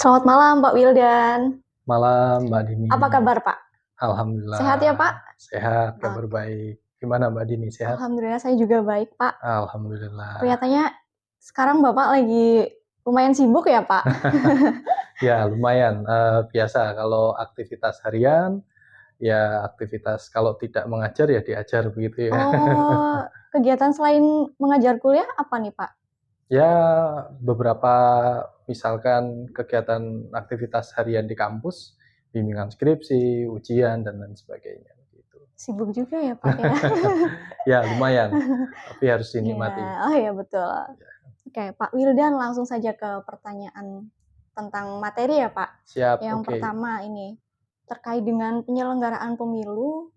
Selamat malam Pak Wildan. Malam Mbak Dini. Apa kabar Pak? Alhamdulillah Sehat ya Pak? sehat, kabar Oke. baik. Gimana Mbak Dini, sehat? Alhamdulillah saya juga baik Pak. Alhamdulillah. Kelihatannya sekarang Bapak lagi lumayan sibuk ya Pak? Ya lumayan, biasa kalau aktivitas harian, ya aktivitas kalau tidak mengajar ya diajar begitu ya. Oh, kegiatan selain mengajar kuliah apa nih Pak? Ya beberapa misalkan kegiatan aktivitas harian di kampus, bimbingan skripsi, ujian, dan lain sebagainya gitu. Sibuk juga ya Pak ya? Ya lumayan, tapi harus Iya, dinikmati. oh ya betul. Oke, Pak Wildan langsung saja ke pertanyaan tentang materi ya Pak. Siap, Yang oke. pertama ini, terkait dengan penyelenggaraan pemilu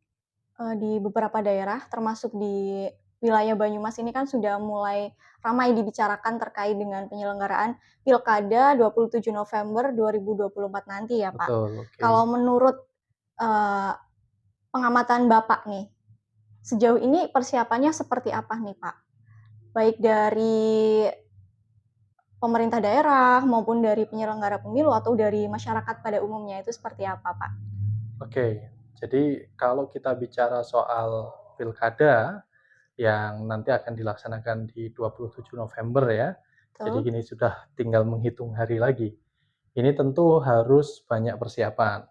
di beberapa daerah, termasuk di wilayah Banyumas ini kan sudah mulai ramai dibicarakan terkait dengan penyelenggaraan Pilkada 27 November 2024 nanti ya Pak. Betul, oke. Kalau menurut pengamatan Bapak nih, sejauh ini persiapannya seperti apa nih Pak? Baik dari pemerintah daerah maupun dari penyelenggara pemilu atau dari masyarakat pada umumnya itu seperti apa Pak? Oke, jadi kalau kita bicara soal pilkada yang nanti akan dilaksanakan di 27 November ya, jadi Betul? gini sudah tinggal menghitung hari lagi. Ini tentu harus banyak persiapan.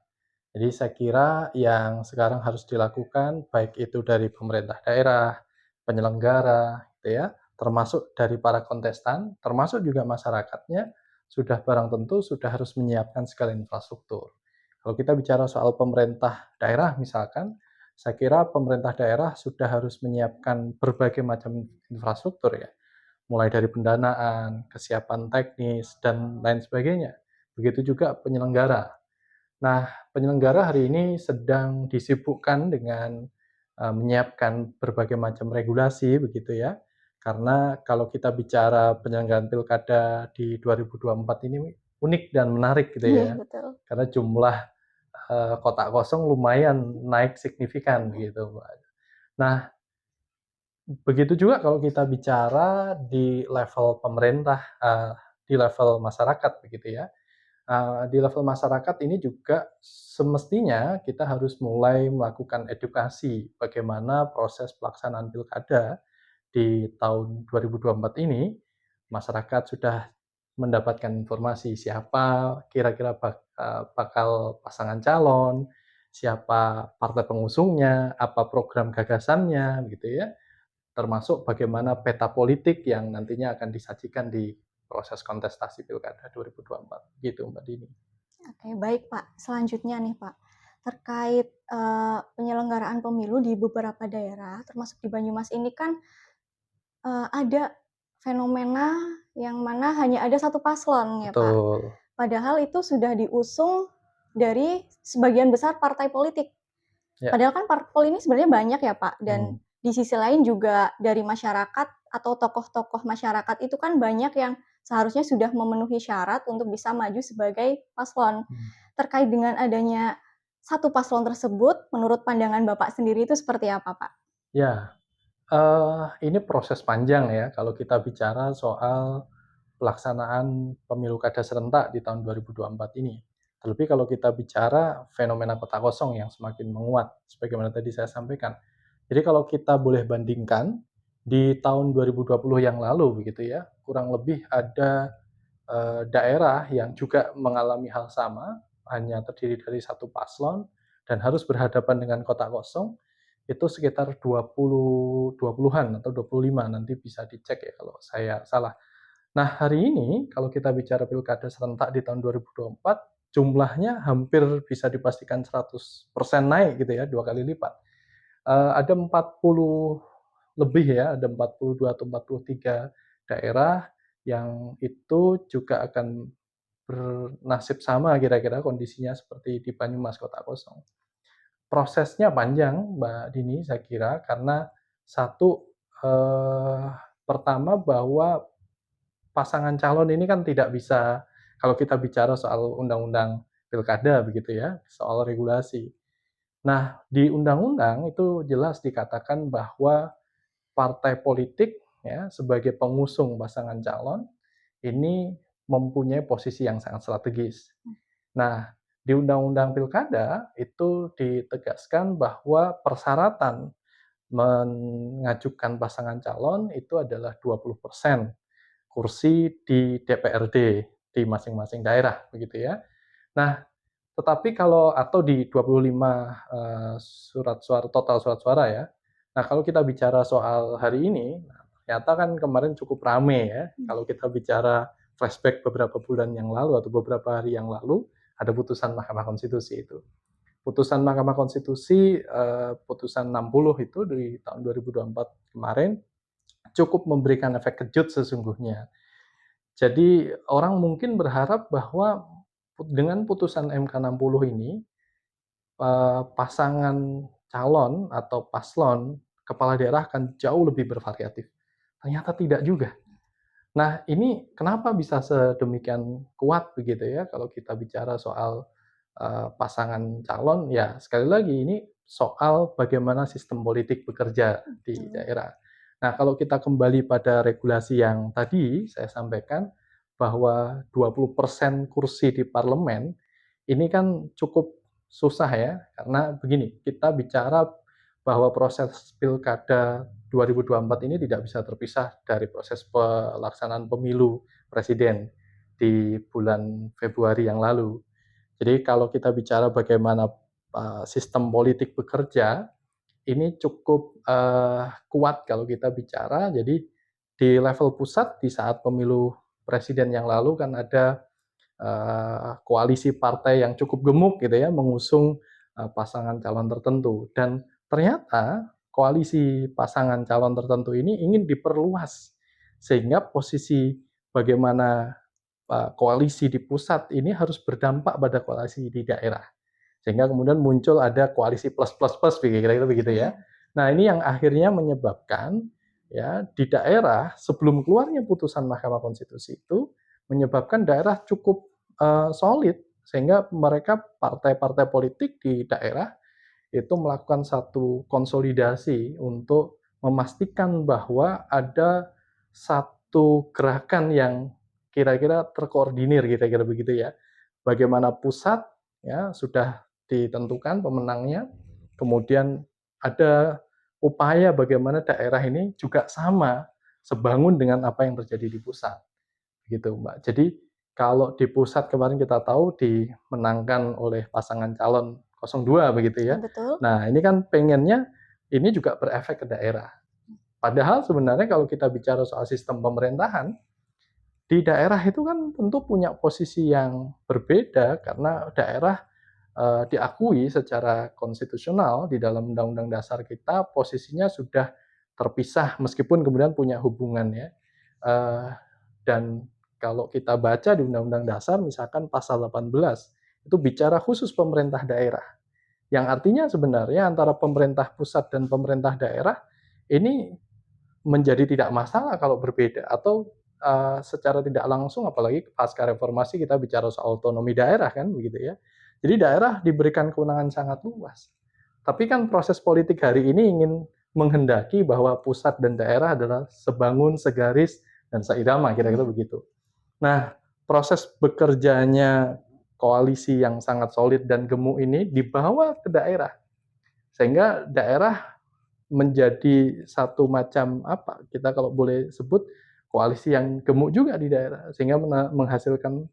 Jadi saya kira yang sekarang harus dilakukan baik itu dari pemerintah daerah, penyelenggara, gitu ya, termasuk dari para kontestan, termasuk juga masyarakatnya, sudah barang tentu sudah harus menyiapkan segala infrastruktur. Kalau kita bicara soal pemerintah daerah misalkan, saya kira pemerintah daerah sudah harus menyiapkan berbagai macam infrastruktur ya, mulai dari pendanaan, kesiapan teknis, dan lain sebagainya. Begitu juga penyelenggara. Nah, penyelenggara hari ini sedang disibukkan dengan menyiapkan berbagai macam regulasi begitu ya. Karena kalau kita bicara penyelenggaraan pilkada di 2024 ini unik dan menarik gitu Iya ya. betul. Karena jumlah kotak kosong lumayan naik signifikan begitu, Mbak. Nah, begitu juga kalau kita bicara di level pemerintah, di level masyarakat begitu ya. Di level masyarakat ini juga semestinya kita harus mulai melakukan edukasi bagaimana proses pelaksanaan pilkada di tahun 2024 ini. Masyarakat sudah mendapatkan informasi siapa kira-kira bakal pasangan calon, siapa partai pengusungnya, apa program gagasannya, gitu ya. Termasuk bagaimana peta politik yang nantinya akan disajikan di proses kontestasi pilkada 2024, gitu Mbak Dini. Oke, baik Pak. Selanjutnya nih Pak, terkait penyelenggaraan pemilu di beberapa daerah, termasuk di Banyumas ini kan ada fenomena yang mana hanya ada satu paslon ya Pak. Betul. Padahal itu sudah diusung dari sebagian besar partai politik. Ya. Padahal kan parpol ini sebenarnya banyak ya Pak, dan di sisi lain juga dari masyarakat atau tokoh-tokoh masyarakat itu kan banyak yang seharusnya sudah memenuhi syarat untuk bisa maju sebagai paslon. Terkait dengan adanya satu paslon tersebut, menurut pandangan Bapak sendiri itu seperti apa Pak? Ya, ini proses panjang ya kalau kita bicara soal pelaksanaan pemilu kada serentak di tahun 2024 ini. Terlebih kalau kita bicara fenomena kota kosong yang semakin menguat, sebagaimana tadi saya sampaikan. Jadi kalau kita boleh bandingkan, di tahun 2020 yang lalu begitu ya, kurang lebih ada daerah yang juga mengalami hal sama, hanya terdiri dari satu paslon dan harus berhadapan dengan kota kosong, itu sekitar 20-an atau 25, nanti bisa dicek ya kalau saya salah. Nah, hari ini kalau kita bicara pilkada serentak di tahun 2024, jumlahnya hampir bisa dipastikan 100% naik gitu ya, 2 kali lipat. Ada 40 lebih ya, ada 42 atau 43 daerah yang itu juga akan bernasib sama kira-kira kondisinya seperti di Banyumas kota kosong. Prosesnya panjang Mbak Dini saya kira karena satu, eee, pertama bahwa pasangan calon ini kan tidak bisa kalau kita bicara soal undang-undang pilkada begitu ya, soal regulasi. Nah, di undang-undang itu jelas dikatakan bahwa partai politik ya sebagai pengusung pasangan calon ini mempunyai posisi yang sangat strategis. Nah, di Undang-Undang Pilkada itu ditegaskan bahwa persyaratan mengajukan pasangan calon itu adalah 20% kursi di DPRD di masing-masing daerah, begitu ya. Nah, tetapi kalau atau di 25 surat suara total surat suara ya. Nah, kalau kita bicara soal hari ini, ternyata kan kemarin cukup rame ya. Kalau kita bicara flashback beberapa bulan yang lalu atau beberapa hari yang lalu, ada putusan Mahkamah Konstitusi itu. Putusan Mahkamah Konstitusi putusan 60 itu di tahun 2024 kemarin cukup memberikan efek kejut sesungguhnya. Jadi orang mungkin berharap bahwa dengan putusan MK 60 ini pasangan calon atau paslon kepala daerah akan jauh lebih bervariatif. Ternyata tidak juga. Nah, ini kenapa bisa sedemikian kuat begitu ya kalau kita bicara soal pasangan calon, ya sekali lagi ini soal bagaimana sistem politik bekerja di daerah. Nah, kalau kita kembali pada regulasi yang tadi saya sampaikan bahwa 20% kursi di parlemen ini kan cukup susah ya, karena begini, kita bicara bahwa proses pilkada 2024 ini tidak bisa terpisah dari proses pelaksanaan pemilu presiden di bulan Februari yang lalu. Jadi kalau kita bicara bagaimana sistem politik bekerja, ini cukup kuat kalau kita bicara. Jadi di level pusat di saat pemilu presiden yang lalu kan ada koalisi partai yang cukup gemuk gitu ya mengusung pasangan calon tertentu, dan ternyata koalisi pasangan calon tertentu ini ingin diperluas sehingga posisi bagaimana koalisi di pusat ini harus berdampak pada koalisi di daerah, sehingga kemudian muncul ada koalisi plus plus plus kira-kira begitu ya. Nah, ini yang akhirnya menyebabkan ya di daerah sebelum keluarnya putusan Mahkamah Konstitusi itu menyebabkan daerah cukup solid, sehingga mereka partai-partai politik di daerah itu melakukan satu konsolidasi untuk memastikan bahwa ada satu gerakan yang kira-kira terkoordinir, kira-kira begitu ya. Bagaimana pusat ya sudah ditentukan pemenangnya, kemudian ada upaya bagaimana daerah ini juga sama sebangun dengan apa yang terjadi di pusat, gitu Mbak. Jadi kalau di pusat kemarin kita tahu dimenangkan oleh pasangan calon 02 begitu ya. Betul. Nah, ini kan pengennya ini juga berefek ke daerah. Padahal sebenarnya kalau kita bicara soal sistem pemerintahan, di daerah itu kan tentu punya posisi yang berbeda karena daerah diakui secara konstitusional di dalam Undang-Undang Dasar kita posisinya sudah terpisah meskipun kemudian punya hubungan ya. Dan kalau kita baca di Undang-Undang Dasar misalkan pasal 18 itu bicara khusus pemerintah daerah. Yang artinya sebenarnya antara pemerintah pusat dan pemerintah daerah ini menjadi tidak masalah kalau berbeda, atau secara tidak langsung apalagi pasca reformasi kita bicara soal otonomi daerah kan begitu ya. Jadi daerah diberikan kewenangan sangat luas. Tapi kan proses politik hari ini ingin menghendaki bahwa pusat dan daerah adalah sebangun, segaris, dan seirama, kira-kira begitu. Nah, proses bekerjanya koalisi yang sangat solid dan gemuk ini dibawa ke daerah, sehingga daerah menjadi satu macam apa, kita kalau boleh sebut koalisi yang gemuk juga di daerah, sehingga menghasilkan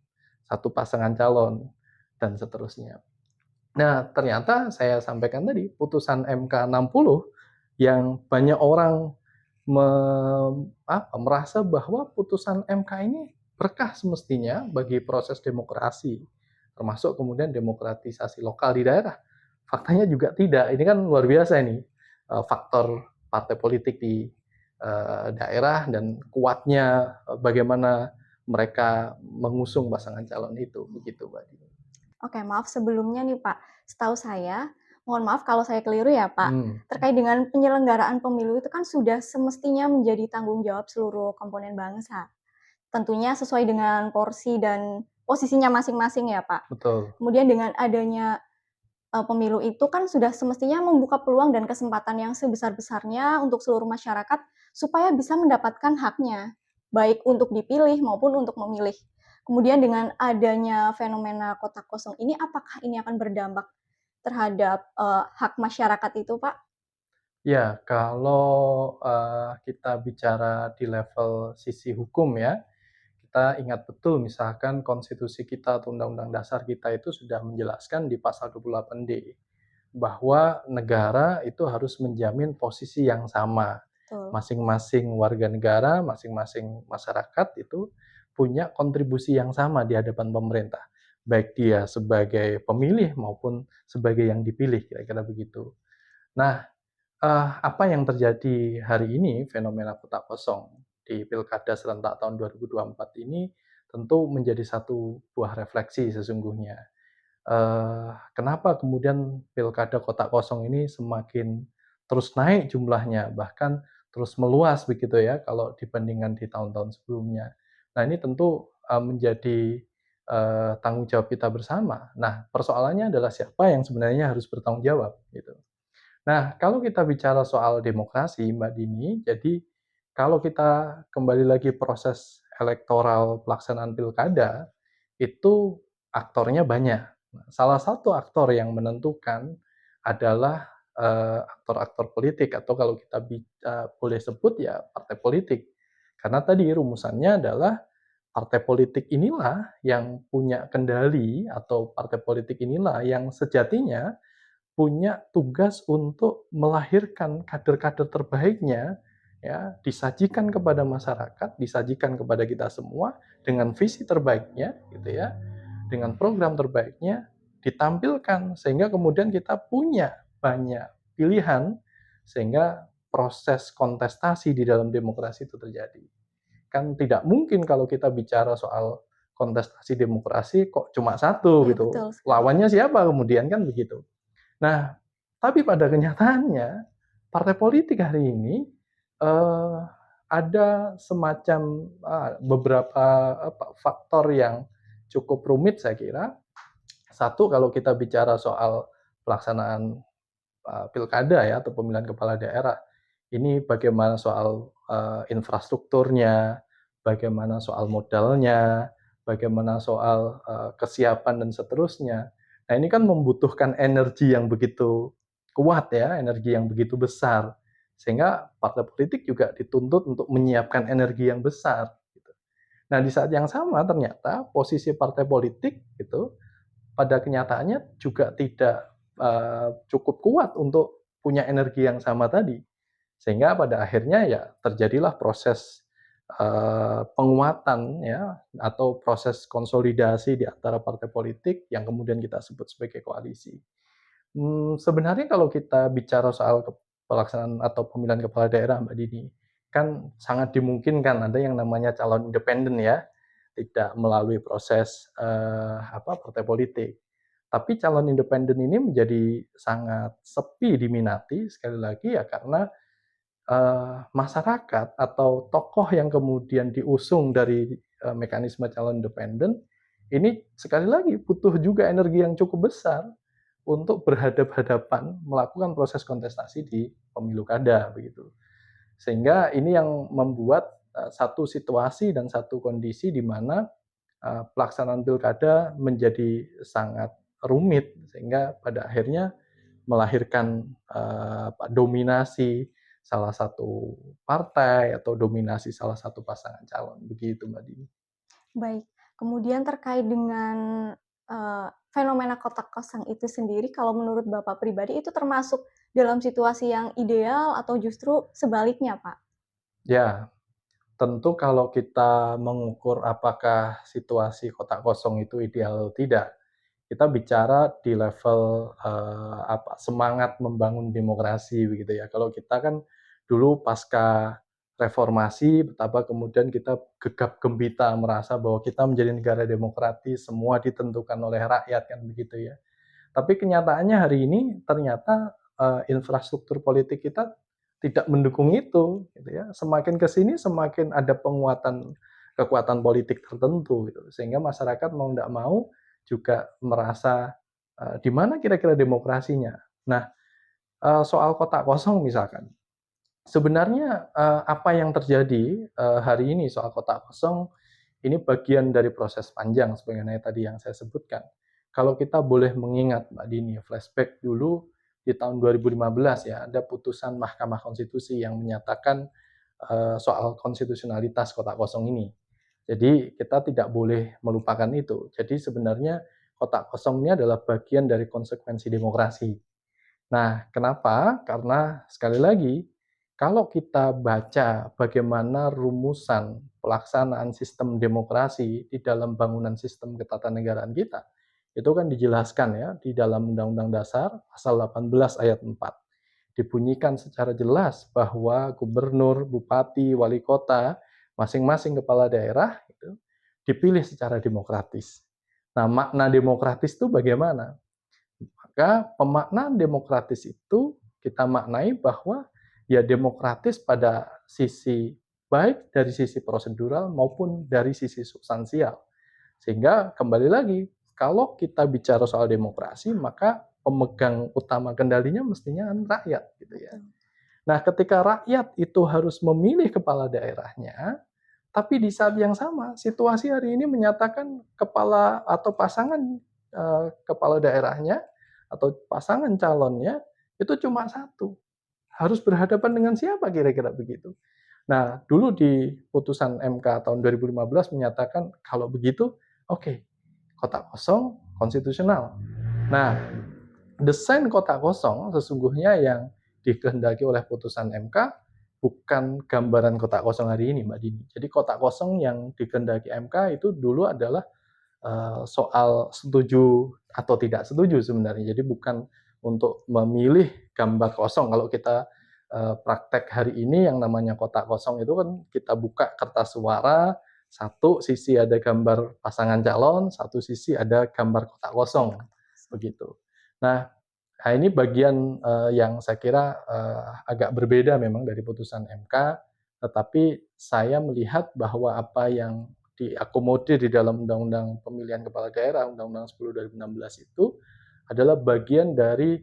satu pasangan calon dan seterusnya. Nah, ternyata saya sampaikan tadi putusan MK 60 yang banyak orang merasa bahwa putusan MK ini berkah semestinya bagi proses demokrasi, termasuk kemudian demokratisasi lokal di daerah. Faktanya juga tidak. Ini kan luar biasa ini faktor partai politik di daerah dan kuatnya bagaimana mereka mengusung pasangan calon itu, begitu Mbak Dini. Oke, maaf sebelumnya nih Pak, setahu saya, mohon maaf kalau saya keliru ya Pak, terkait dengan penyelenggaraan pemilu itu kan sudah semestinya menjadi tanggung jawab seluruh komponen bangsa. Tentunya sesuai dengan porsi dan posisinya masing-masing ya Pak. Betul. Kemudian dengan adanya pemilu itu kan sudah semestinya membuka peluang dan kesempatan yang sebesar-besarnya untuk seluruh masyarakat supaya bisa mendapatkan haknya, baik untuk dipilih maupun untuk memilih. Kemudian dengan adanya fenomena kotak kosong ini, apakah ini akan berdampak terhadap, hak masyarakat itu, Pak? Ya, kalau, kita bicara di level sisi hukum ya, kita ingat betul misalkan konstitusi kita atau undang-undang dasar kita itu sudah menjelaskan di pasal 28D, bahwa negara itu harus menjamin posisi yang sama. Betul. Masing-masing warga negara, masing-masing masyarakat itu punya kontribusi yang sama di hadapan pemerintah, baik dia sebagai pemilih maupun sebagai yang dipilih, kira-kira begitu. Nah, apa yang terjadi hari ini, fenomena kotak kosong di pilkada serentak tahun 2024 ini tentu menjadi satu buah refleksi sesungguhnya. Kenapa kemudian pilkada kotak kosong ini semakin terus naik jumlahnya, bahkan terus meluas begitu ya kalau dibandingkan di tahun-tahun sebelumnya. Nah ini tentu, menjadi, tanggung jawab kita bersama. Nah persoalannya adalah siapa yang sebenarnya harus bertanggung jawab gitu. Nah, kalau kita bicara soal demokrasi, Mbak Dini, jadi kalau kita kembali lagi proses elektoral pelaksanaan pilkada, itu aktornya banyak. Nah, salah satu aktor yang menentukan adalah aktor-aktor politik atau kalau kita boleh sebut ya partai politik. Karena tadi rumusannya adalah partai politik inilah yang punya kendali atau partai politik inilah yang sejatinya punya tugas untuk melahirkan kader-kader terbaiknya, ya, disajikan kepada masyarakat, disajikan kepada kita semua dengan visi terbaiknya, gitu ya, dengan program terbaiknya ditampilkan sehingga kemudian kita punya banyak pilihan sehingga proses kontestasi di dalam demokrasi itu terjadi. Kan tidak mungkin kalau kita bicara soal kontestasi demokrasi kok cuma satu Iya, betul gitu. sekali. Lawannya siapa kemudian kan begitu. Nah, tapi pada kenyataannya partai politik hari ini, eee, ada semacam, beberapa faktor yang cukup rumit saya kira. Satu, kalau kita bicara soal pelaksanaan, pilkada ya atau pemilihan kepala daerah, ini bagaimana soal, infrastrukturnya, bagaimana soal modalnya, bagaimana soal, kesiapan dan seterusnya. Nah, ini kan membutuhkan energi yang begitu kuat ya, energi yang begitu besar, sehingga partai politik juga dituntut untuk menyiapkan energi yang besar, gitu. Nah, di saat yang sama ternyata posisi partai politik itu pada kenyataannya juga tidak, cukup kuat untuk punya energi yang sama tadi. Sehingga pada akhirnya ya terjadilah proses, penguatan ya atau proses konsolidasi di antara partai politik yang kemudian kita sebut sebagai koalisi. Sebenarnya kalau kita bicara soal pelaksanaan atau pemilihan kepala daerah, Mbak Dini, kan sangat dimungkinkan ada yang namanya calon independen ya, tidak melalui proses, partai politik. Tapi calon independen ini menjadi sangat sepi diminati, sekali lagi ya karena, masyarakat atau tokoh yang kemudian diusung dari, mekanisme calon independen, ini sekali lagi butuh juga energi yang cukup besar untuk berhadapan-hadapan melakukan proses kontestasi di pemilu kada begitu. Sehingga ini yang membuat, satu situasi dan satu kondisi di mana, pelaksanaan pilkada menjadi sangat rumit sehingga pada akhirnya melahirkan, dominasi salah satu partai atau dominasi salah satu pasangan calon, begitu Mbak Dini. Baik, kemudian terkait dengan, fenomena kotak kosong itu sendiri, kalau menurut Bapak pribadi itu termasuk dalam situasi yang ideal atau justru sebaliknya, Pak? Ya, tentu kalau kita mengukur apakah situasi kotak kosong itu ideal atau tidak, kita bicara di level, semangat membangun demokrasi begitu ya. Kalau kita kan dulu pasca reformasi, betapa kemudian kita gegap gempita merasa bahwa kita menjadi negara demokratis, semua ditentukan oleh rakyat kan begitu ya. Tapi kenyataannya hari ini ternyata, infrastruktur politik kita tidak mendukung itu, gitu ya. Semakin ke sini semakin ada penguatan kekuatan politik tertentu gitu, sehingga masyarakat mau nggak mau juga merasa, di mana kira-kira demokrasinya. Nah, soal kotak kosong misalkan, sebenarnya, apa yang terjadi, hari ini soal kotak kosong ini bagian dari proses panjang sebagaimana tadi yang saya sebutkan. Kalau kita boleh mengingat Mbak Dini, flashback dulu di tahun 2015 ya, ada putusan Mahkamah Konstitusi yang menyatakan soal konstitusionalitas kotak kosong ini. Jadi kita tidak boleh melupakan itu. Jadi sebenarnya kotak kosong ini adalah bagian dari konsekuensi demokrasi. Nah, kenapa? Karena sekali lagi, kalau kita baca bagaimana rumusan pelaksanaan sistem demokrasi di dalam bangunan sistem ketatanegaraan kita, itu kan dijelaskan ya di dalam Undang-Undang Dasar pasal 18 ayat 4. Dibunyikan secara jelas bahwa gubernur, bupati, wali kota, masing-masing kepala daerah itu dipilih secara demokratis. Nah, makna demokratis itu bagaimana? Maka pemaknaan demokratis itu kita maknai bahwa ya demokratis pada sisi baik dari sisi prosedural maupun dari sisi substansial. Sehingga kembali lagi, kalau kita bicara soal demokrasi, maka pemegang utama kendalinya mestinya rakyat gitu ya. Nah, ketika rakyat itu harus memilih kepala daerahnya, tapi di saat yang sama situasi hari ini menyatakan kepala atau pasangan kepala daerahnya atau pasangan calonnya itu cuma satu. Harus berhadapan dengan siapa kira-kira begitu. Nah, dulu di putusan MK tahun 2015 menyatakan kalau begitu, oke, kotak kosong konstitusional. Nah, desain kotak kosong sesungguhnya yang dikehendaki oleh putusan MK bukan gambaran kotak kosong hari ini, Mbak Dini. Jadi kotak kosong yang dikehendaki MK itu dulu adalah soal setuju atau tidak setuju sebenarnya. Jadi bukan untuk memilih gambar kosong. Kalau kita praktek hari ini yang namanya kotak kosong itu kan kita buka kertas suara, satu sisi ada gambar pasangan calon, satu sisi ada gambar kotak kosong, begitu. Nah, ini bagian yang saya kira agak berbeda memang dari putusan MK, tetapi saya melihat bahwa apa yang diakomodir di dalam Undang-Undang Pemilihan Kepala Daerah, Undang-Undang 10 2016 itu adalah bagian dari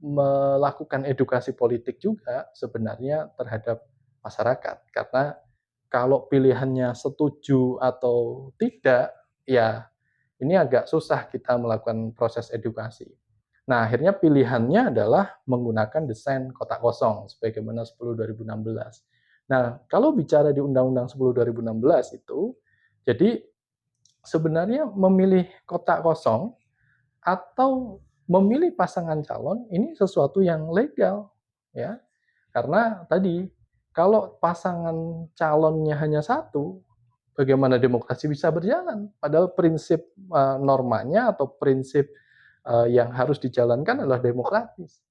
melakukan edukasi politik juga sebenarnya terhadap masyarakat. Karena kalau pilihannya setuju atau tidak, ya ini agak susah kita melakukan proses edukasi. Nah, akhirnya pilihannya adalah menggunakan desain kotak kosong sebagaimana 10 2016. Nah, kalau bicara di Undang-Undang 10 2016 itu, jadi sebenarnya memilih kotak kosong atau memilih pasangan calon ini sesuatu yang legal, ya. Karena tadi kalau pasangan calonnya hanya satu, bagaimana demokrasi bisa berjalan? Padahal prinsip normanya atau prinsip yang harus dijalankan adalah demokratis.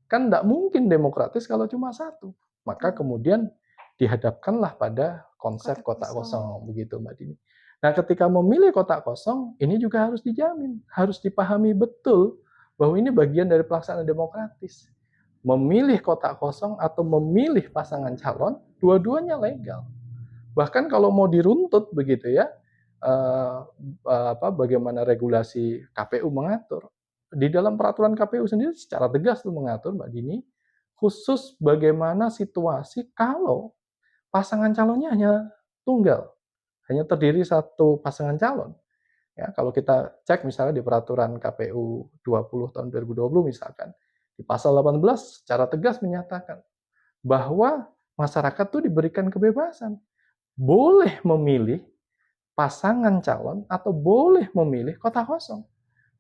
Kan tidak mungkin demokratis kalau cuma satu. Maka kemudian dihadapkanlah pada konsep kotak kosong, begitu Mbak Dini. Nah, ketika memilih kotak kosong, ini juga harus dijamin, harus dipahami betul bahwa ini bagian dari pelaksanaan demokratis. Memilih kotak kosong atau memilih pasangan calon, dua-duanya legal. Bahkan kalau mau diruntut begitu ya, bagaimana regulasi KPU mengatur. Di dalam peraturan KPU sendiri secara tegas tuh mengatur Mbak Dini, khusus bagaimana situasi kalau pasangan calonnya hanya tunggal, hanya terdiri satu pasangan calon. Ya, kalau kita cek misalnya di peraturan KPU 20 tahun 2020 misalkan, di pasal 18 secara tegas menyatakan bahwa masyarakat tuh diberikan kebebasan, boleh memilih pasangan calon atau boleh memilih kotak kosong.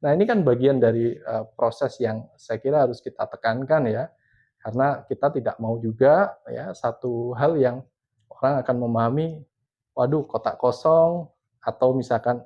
Nah, ini kan bagian dari proses yang saya kira harus kita tekankan ya, karena kita tidak mau juga ya satu hal yang orang akan memahami, waduh kotak kosong atau misalkan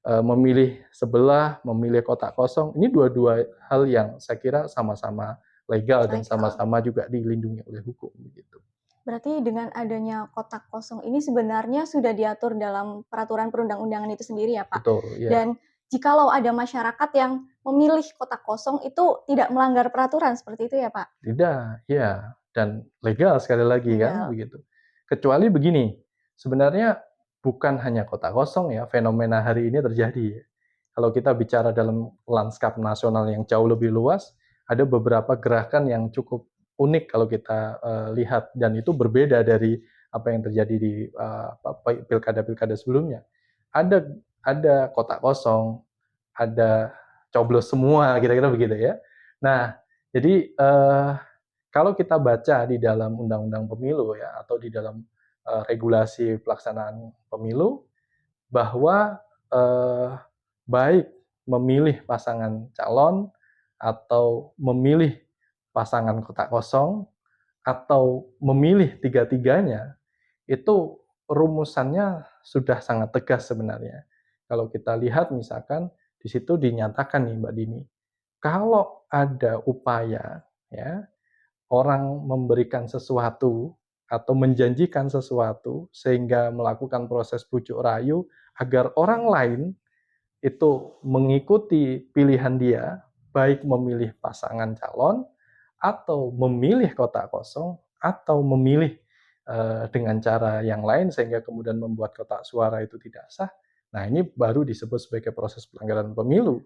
memilih sebelah, memilih kotak kosong, ini dua-dua hal yang saya kira sama-sama legal dan sama-sama juga dilindungi oleh hukum begitu. Berarti dengan adanya kotak kosong ini sebenarnya sudah diatur dalam peraturan perundang-undangan itu sendiri ya Pak? Betul, ya. Dan jikalau ada masyarakat yang memilih kotak kosong itu tidak melanggar peraturan seperti itu ya Pak? Tidak, ya. Dan legal sekali lagi kan begitu. Kecuali begini, sebenarnya bukan hanya kotak kosong ya, fenomena hari ini terjadi. Kalau kita bicara dalam lanskap nasional yang jauh lebih luas, ada beberapa gerakan yang cukup unik kalau kita lihat dan itu berbeda dari apa yang terjadi di pilkada-pilkada sebelumnya. Ada kotak kosong, ada coblos semua, kira-kira begitu ya. Nah, jadi kalau kita baca di dalam undang-undang pemilu ya, atau di dalam regulasi pelaksanaan pemilu, bahwa baik memilih pasangan calon atau memilih pasangan kotak kosong atau memilih tiga-tiganya, itu rumusannya sudah sangat tegas sebenarnya. Kalau kita lihat misalkan di situ dinyatakan nih Mbak Dini, kalau ada upaya ya orang memberikan sesuatu atau menjanjikan sesuatu sehingga melakukan proses bujuk rayu agar orang lain itu mengikuti pilihan dia, baik memilih pasangan calon atau memilih kotak kosong atau memilih dengan cara yang lain sehingga kemudian membuat kotak suara itu tidak sah. Nah, ini baru disebut sebagai proses pelanggaran pemilu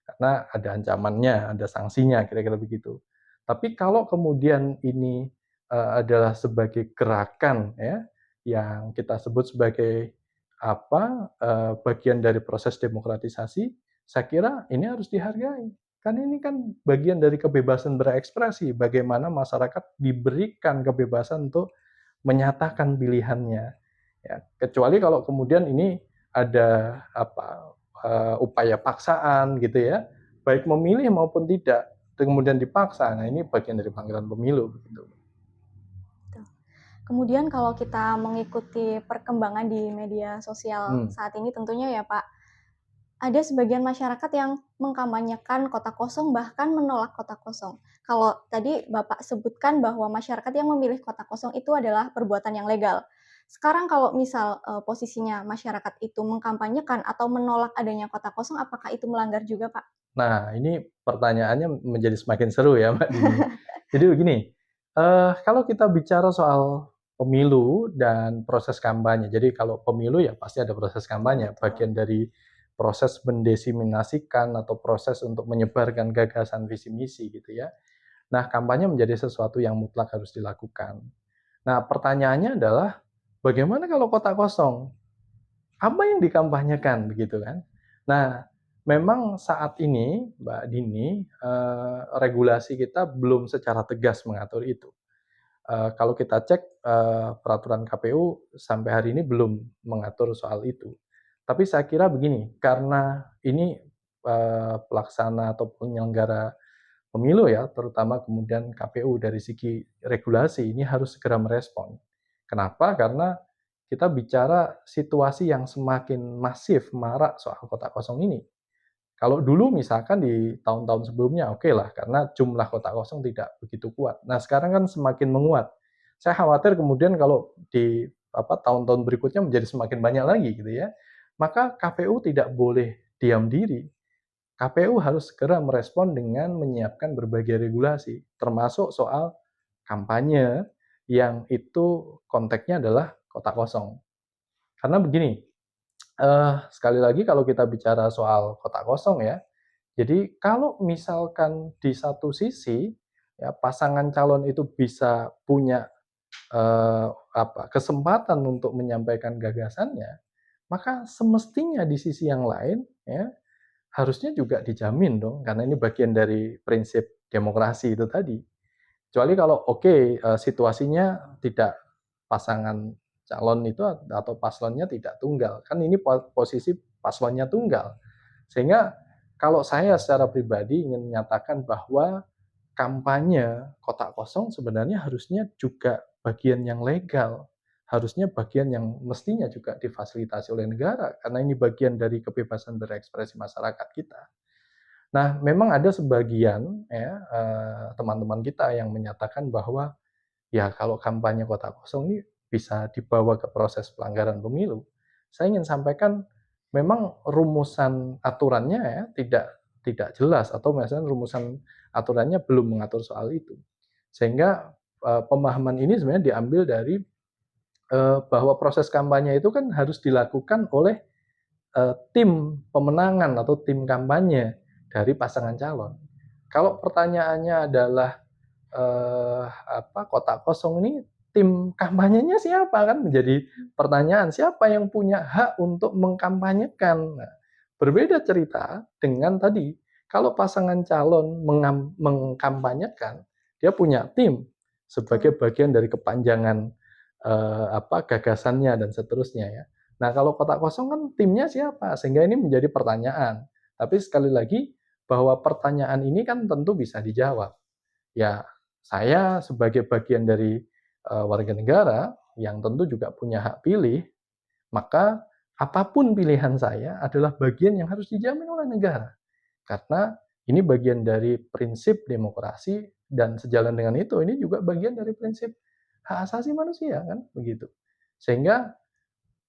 karena ada ancamannya, ada sanksinya, kira-kira begitu. Tapi kalau kemudian ini adalah sebagai gerakan ya yang kita sebut sebagai bagian dari proses demokratisasi, saya kira ini harus dihargai. Kan ini kan bagian dari kebebasan berekspresi, bagaimana masyarakat diberikan kebebasan untuk menyatakan pilihannya. Ya, kecuali kalau kemudian ini ada upaya paksaan gitu ya, baik memilih maupun tidak, kemudian dipaksa. Nah, ini bagian dari pelanggaran pemilu gitu. Kemudian kalau kita mengikuti perkembangan di media sosial saat ini tentunya ya Pak, ada sebagian masyarakat yang mengkampanyekan kotak kosong bahkan menolak kotak kosong. Kalau tadi Bapak sebutkan bahwa masyarakat yang memilih kotak kosong itu adalah perbuatan yang legal. Sekarang kalau misal posisinya masyarakat itu mengkampanyekan atau menolak adanya kotak kosong, apakah itu melanggar juga Pak? Nah, ini pertanyaannya menjadi semakin seru ya Mbak Dini. Jadi begini, kalau kita bicara soal pemilu dan proses kampanye. Jadi kalau pemilu ya pasti ada proses kampanye, bagian dari proses mendesiminasikan atau proses untuk menyebarkan gagasan visi misi gitu ya. Nah, kampanye menjadi sesuatu yang mutlak harus dilakukan. Nah, pertanyaannya adalah bagaimana kalau kotak kosong? Apa yang dikampanyekan begitu kan? Nah, memang saat ini Mbak Dini, regulasi kita belum secara tegas mengatur itu. Kalau kita cek peraturan KPU sampai hari ini belum mengatur soal itu. Tapi saya kira begini, karena ini pelaksana atau penyelenggara pemilu ya, terutama kemudian KPU dari segi regulasi ini harus segera merespon. Kenapa? Karena kita bicara situasi yang semakin masif marak soal kotak kosong ini. Kalau dulu misalkan di tahun-tahun sebelumnya oke lah, karena jumlah kotak kosong tidak begitu kuat. Nah sekarang kan semakin menguat. Saya khawatir kemudian kalau di tahun-tahun berikutnya menjadi semakin banyak lagi gitu ya. Maka KPU tidak boleh diam diri. KPU harus segera merespon dengan menyiapkan berbagai regulasi, termasuk soal kampanye yang itu konteksnya adalah kotak kosong. Karena begini, sekali lagi kalau kita bicara soal kotak kosong ya, jadi kalau misalkan di satu sisi ya pasangan calon itu bisa punya kesempatan untuk menyampaikan gagasannya, maka semestinya di sisi yang lain ya harusnya juga dijamin dong, karena ini bagian dari prinsip demokrasi itu tadi. Kecuali kalau situasinya tidak pasangan calon itu atau paslonnya tidak tunggal. Kan ini posisi paslonnya tunggal. Sehingga kalau saya secara pribadi ingin menyatakan bahwa kampanye kotak kosong sebenarnya harusnya juga bagian yang legal. Harusnya bagian yang mestinya juga difasilitasi oleh negara karena ini bagian dari kebebasan berekspresi masyarakat kita. Nah, memang ada sebagian ya teman-teman kita yang menyatakan bahwa ya kalau kampanye kotak kosong ini bisa dibawa ke proses pelanggaran pemilu. Saya ingin sampaikan memang rumusan aturannya ya tidak jelas atau misalnya rumusan aturannya belum mengatur soal itu. Sehingga pemahaman ini sebenarnya diambil dari bahwa proses kampanye itu kan harus dilakukan oleh tim pemenangan atau tim kampanye dari pasangan calon. Kalau pertanyaannya adalah kotak kosong ini tim kampanyenya siapa, kan menjadi pertanyaan, siapa yang punya hak untuk mengkampanyekan. Nah, berbeda cerita dengan tadi, kalau pasangan calon mengkampanyekan, dia punya tim sebagai bagian dari kepanjangan gagasannya dan seterusnya ya. Nah, kalau kotak kosong kan timnya siapa? Sehingga ini menjadi pertanyaan. Tapi sekali lagi, bahwa pertanyaan ini kan tentu bisa dijawab. Ya, saya sebagai bagian dari warga negara yang tentu juga punya hak pilih, maka apapun pilihan saya adalah bagian yang harus dijamin oleh negara. Karena ini bagian dari prinsip demokrasi, dan sejalan dengan itu ini juga bagian dari prinsip hak asasi manusia, kan begitu. Sehingga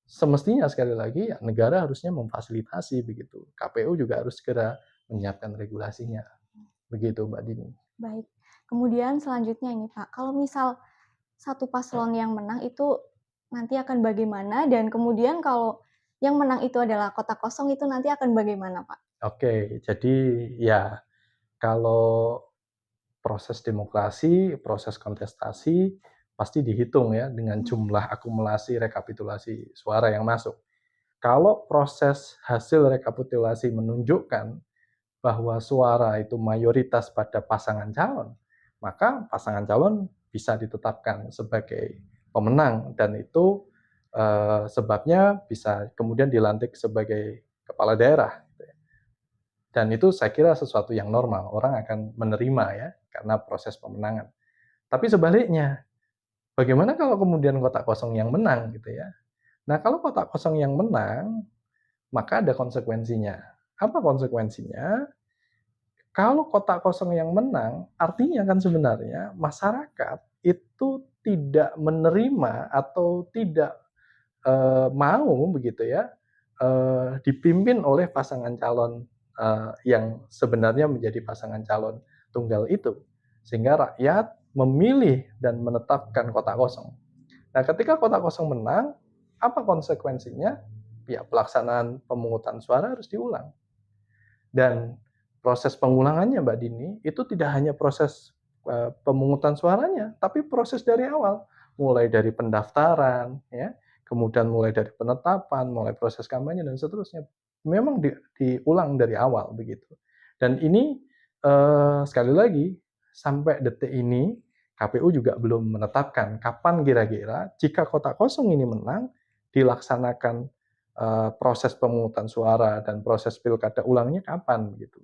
semestinya sekali lagi ya, negara harusnya memfasilitasi begitu. KPU juga harus segera menyiapkan regulasinya. Begitu Mbak Dini. Baik. Kemudian selanjutnya ini Pak, kalau misal satu paslon yang menang itu nanti akan bagaimana, dan kemudian kalau yang menang itu adalah kotak kosong itu nanti akan bagaimana Pak? Oke, jadi ya kalau proses demokrasi, proses kontestasi pasti dihitung ya dengan jumlah akumulasi rekapitulasi suara yang masuk. Kalau proses hasil rekapitulasi menunjukkan bahwa suara itu mayoritas pada pasangan calon, maka pasangan calon bisa ditetapkan sebagai pemenang, dan itu sebabnya bisa kemudian dilantik sebagai kepala daerah. Dan itu saya kira sesuatu yang normal, orang akan menerima ya, karena proses pemenangan. Tapi sebaliknya, bagaimana kalau kemudian kotak kosong yang menang gitu ya? Nah, kalau kotak kosong yang menang, maka ada konsekuensinya. Apa konsekuensinya? Kalau kotak kosong yang menang, artinya kan sebenarnya masyarakat itu tidak menerima atau tidak mau begitu ya, dipimpin oleh pasangan calon yang sebenarnya menjadi pasangan calon tunggal itu. Sehingga rakyat memilih dan menetapkan kotak kosong. Nah, ketika kotak kosong menang, apa konsekuensinya? Ya, pelaksanaan pemungutan suara harus diulang. Dan proses pengulangannya Mbak Dini, itu tidak hanya proses pemungutan suaranya, tapi proses dari awal. Mulai dari pendaftaran, ya, kemudian mulai dari penetapan, mulai proses kampanye, dan seterusnya. Memang diulang dari awal, begitu. Dan ini sekali lagi, sampai detik ini, KPU juga belum menetapkan kapan kira-kira jika kotak kosong ini menang, dilaksanakan proses pemungutan suara dan proses pilkada ulangnya kapan gitu.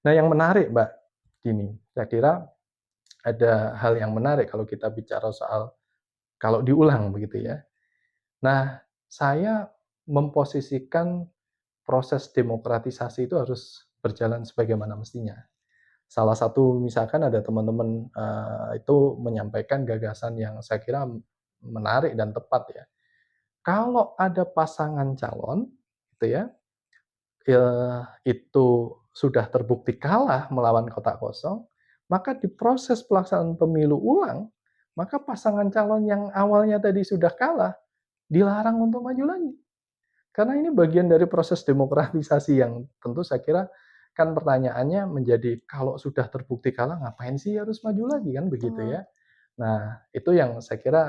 Nah, yang menarik Mbak Dini, saya kira ada hal yang menarik kalau kita bicara soal kalau diulang begitu ya. Nah, saya memposisikan proses demokratisasi itu harus berjalan sebagaimana mestinya. Salah satu misalkan ada teman-teman itu menyampaikan gagasan yang saya kira menarik dan tepat ya. Kalau ada pasangan calon, gitu ya, itu sudah terbukti kalah melawan kotak kosong, maka di proses pelaksanaan pemilu ulang, maka pasangan calon yang awalnya tadi sudah kalah, dilarang untuk maju lagi. Karena ini bagian dari proses demokratisasi yang tentu saya kira kan pertanyaannya menjadi kalau sudah terbukti kalah ngapain sih harus maju lagi, kan begitu ya. Nah, itu yang saya kira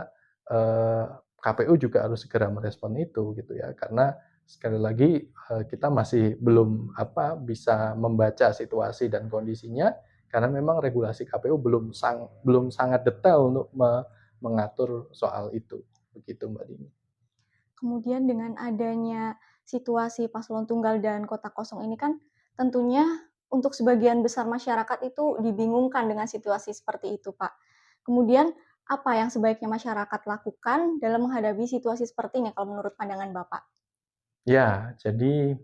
KPU juga harus segera merespon itu gitu ya. Karena sekali lagi kita masih belum bisa membaca situasi dan kondisinya, karena memang regulasi KPU belum sangat detail untuk mengatur soal itu. Begitu Mbak Dini. Kemudian dengan adanya situasi paslon tunggal dan kotak kosong ini kan tentunya untuk sebagian besar masyarakat itu dibingungkan dengan situasi seperti itu, Pak. Kemudian apa yang sebaiknya masyarakat lakukan dalam menghadapi situasi seperti ini kalau menurut pandangan Bapak? Ya, jadi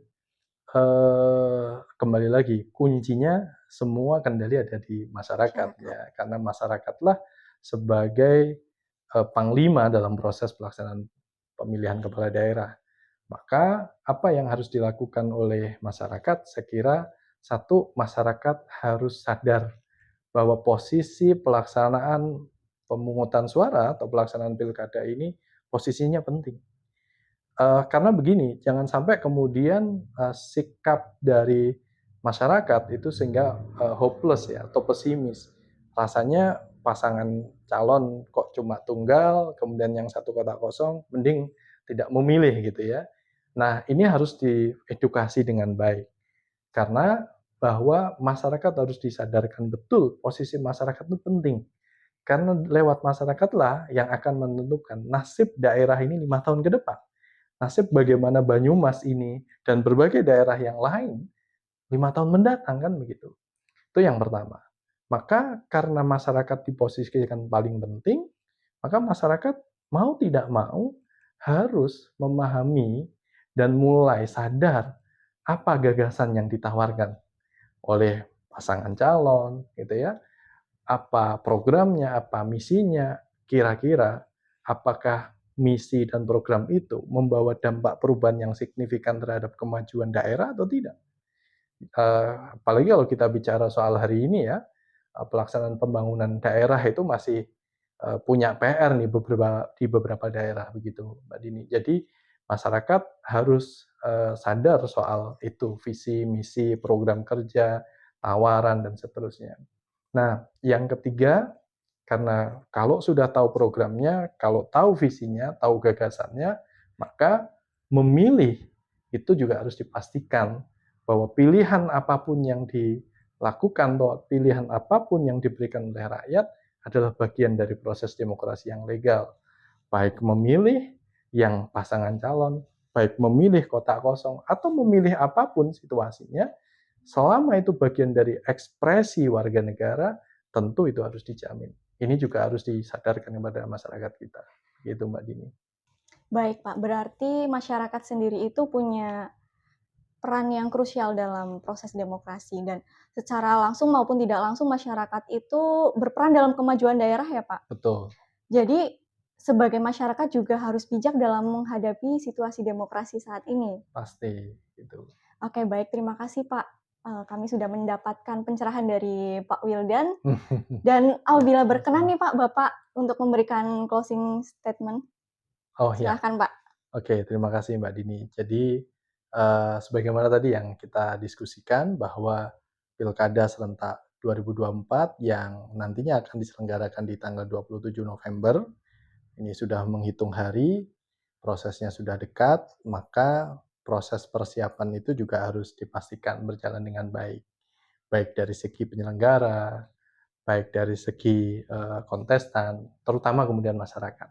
kembali lagi kuncinya semua kendali ada di masyarakat Masyarakat. ya, karena masyarakatlah sebagai panglima dalam proses pelaksanaan pemilihan kepala daerah. Maka apa yang harus dilakukan oleh masyarakat? Saya kira satu, masyarakat harus sadar bahwa posisi pelaksanaan pemungutan suara atau pelaksanaan pilkada ini posisinya penting. Karena begini, jangan sampai kemudian sikap dari masyarakat itu sehingga hopeless ya atau pesimis. Rasanya pasangan calon kok cuma tunggal, kemudian yang satu kotak kosong, mending tidak memilih gitu ya. Nah, ini harus diedukasi dengan baik. Karena bahwa masyarakat harus disadarkan betul posisi masyarakat itu penting. Karena lewat masyarakatlah yang akan menentukan nasib daerah ini 5 tahun ke depan. Nasib bagaimana Banyumas ini dan berbagai daerah yang lain 5 tahun mendatang kan begitu. Itu yang pertama. Maka karena masyarakat diposisikan paling penting, maka masyarakat mau tidak mau harus memahami dan mulai sadar apa gagasan yang ditawarkan oleh pasangan calon gitu ya. Apa programnya, apa misinya, kira-kira apakah misi dan program itu membawa dampak perubahan yang signifikan terhadap kemajuan daerah atau tidak. Apalagi kalau kita bicara soal hari ini ya, pelaksanaan pembangunan daerah itu masih punya PR nih di beberapa daerah begitu, Mbak Dini. Jadi masyarakat harus sadar soal itu, visi, misi, program kerja, tawaran dan seterusnya. Nah, yang ketiga, karena kalau sudah tahu programnya, kalau tahu visinya, tahu gagasannya, maka memilih itu juga harus dipastikan bahwa pilihan apapun yang dilakukan atau pilihan apapun yang diberikan oleh rakyat adalah bagian dari proses demokrasi yang legal. Baik memilih yang pasangan calon, baik memilih kotak kosong, atau memilih apapun situasinya, selama itu bagian dari ekspresi warga negara, tentu itu harus dijamin. Ini juga harus disadarkan kepada masyarakat kita. Gitu Mbak Dini. Baik Pak, berarti masyarakat sendiri itu punya peran yang krusial dalam proses demokrasi dan secara langsung maupun tidak langsung masyarakat itu berperan dalam kemajuan daerah ya Pak? Betul. Jadi sebagai masyarakat juga harus bijak dalam menghadapi situasi demokrasi saat ini. Pasti gitu. Oke, baik, terima kasih Pak. Kami sudah mendapatkan pencerahan dari Pak Wildan. Dan apabila berkenan nih Pak, Bapak untuk memberikan closing statement. Oh ya. Silahkan Pak. Oke, terima kasih Mbak Dini. Jadi sebagaimana tadi yang kita diskusikan bahwa Pilkada serentak 2024 yang nantinya akan diselenggarakan di tanggal 27 November, ini sudah menghitung hari, prosesnya sudah dekat, maka proses persiapan itu juga harus dipastikan berjalan dengan baik. Baik dari segi penyelenggara, baik dari segi kontestan, terutama kemudian masyarakat.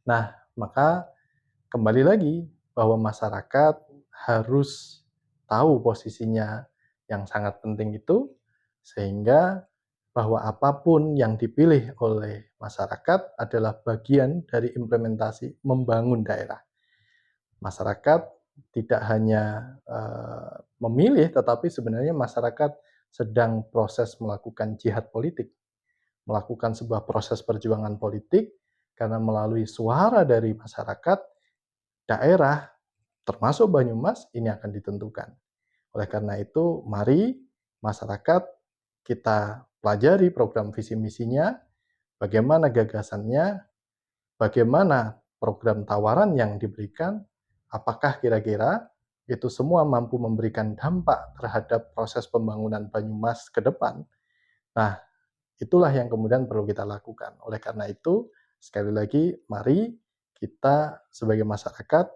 Nah, maka kembali lagi bahwa masyarakat harus tahu posisinya yang sangat penting itu, sehingga bahwa apapun yang dipilih oleh masyarakat adalah bagian dari implementasi membangun daerah. Masyarakat tidak hanya memilih, tetapi sebenarnya masyarakat sedang proses melakukan jihad politik, melakukan sebuah proses perjuangan politik, karena melalui suara dari masyarakat, daerah, termasuk Banyumas, ini akan ditentukan. Oleh karena itu, mari masyarakat kita pelajari program visi misinya, bagaimana gagasannya, bagaimana program tawaran yang diberikan, apakah kira-kira itu semua mampu memberikan dampak terhadap proses pembangunan Banyumas ke depan. Nah, itulah yang kemudian perlu kita lakukan. Oleh karena itu, sekali lagi, mari kita sebagai masyarakat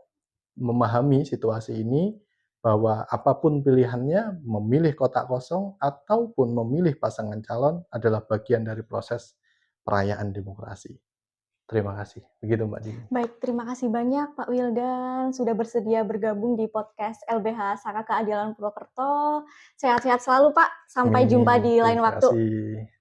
memahami situasi ini, bahwa apapun pilihannya, memilih kotak kosong ataupun memilih pasangan calon adalah bagian dari proses perayaan demokrasi. Terima kasih. Begitu Mbak Dini. Baik, terima kasih banyak Pak Wildan sudah bersedia bergabung di podcast LBH Saka Keadilan Purwokerto. Sehat-sehat selalu Pak. Sampai jumpa di lain Terima waktu. kasih.